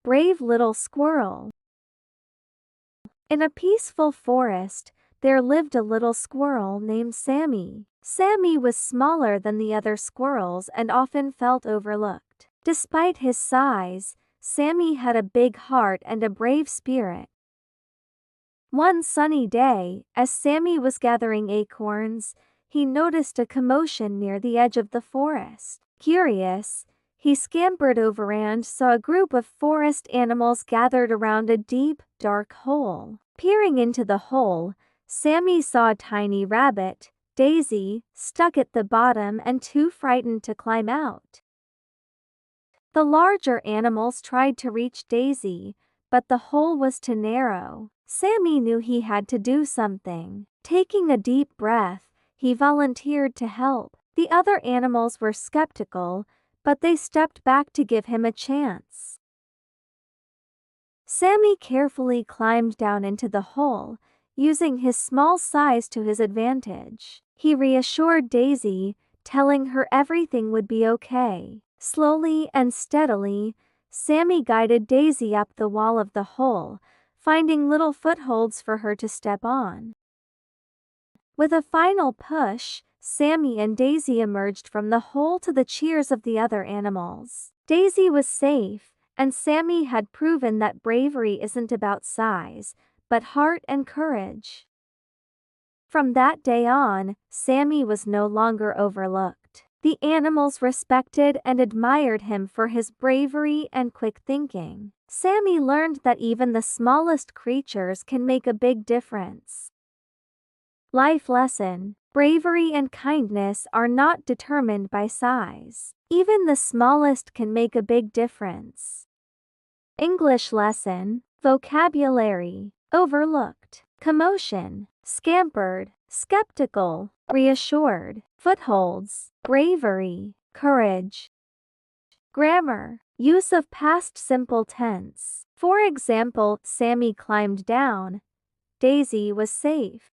Brave little squirrel. In a peaceful forest, there lived a little squirrel named Sammy. Sammy was smaller than the other squirrels and often felt overlooked. Despite his size, Sammy had a big heart and a brave spirit. One sunny day, as Sammy was gathering acorns, he noticed a commotion near the edge of the forest. Curious, he scampered over and saw a group of forest animals gathered around a deep, dark hole. Peering into the hole, Sammy saw a tiny rabbit, Daisy, stuck at the bottom and too frightened to climb out. The larger animals tried to reach Daisy, but the hole was too narrow. Sammy knew he had to do something. Taking a deep breath, he volunteered to help. The other animals were skeptical, but they stepped back to give him a chance. Sammy carefully climbed down into the hole, using his small size to his advantage. He reassured Daisy, telling her everything would be okay. Slowly and steadily, Sammy guided Daisy up the wall of the hole, finding little footholds for her to step on. With a final push, Sammy and Daisy emerged from the hole to the cheers of the other animals. Daisy was safe, and Sammy had proven that bravery isn't about size, but heart and courage. From that day on, Sammy was no longer overlooked. The animals respected and admired him for his bravery and quick thinking. Sammy learned that even the smallest creatures can make a big difference. Life lesson: bravery and kindness are not determined by size. Even the smallest can make a big difference. English lesson: vocabulary: overlooked, commotion, scampered, skeptical, reassured, footholds, bravery, courage. Grammar: use of past simple tense. For example, Sammy climbed down, Daisy was safe.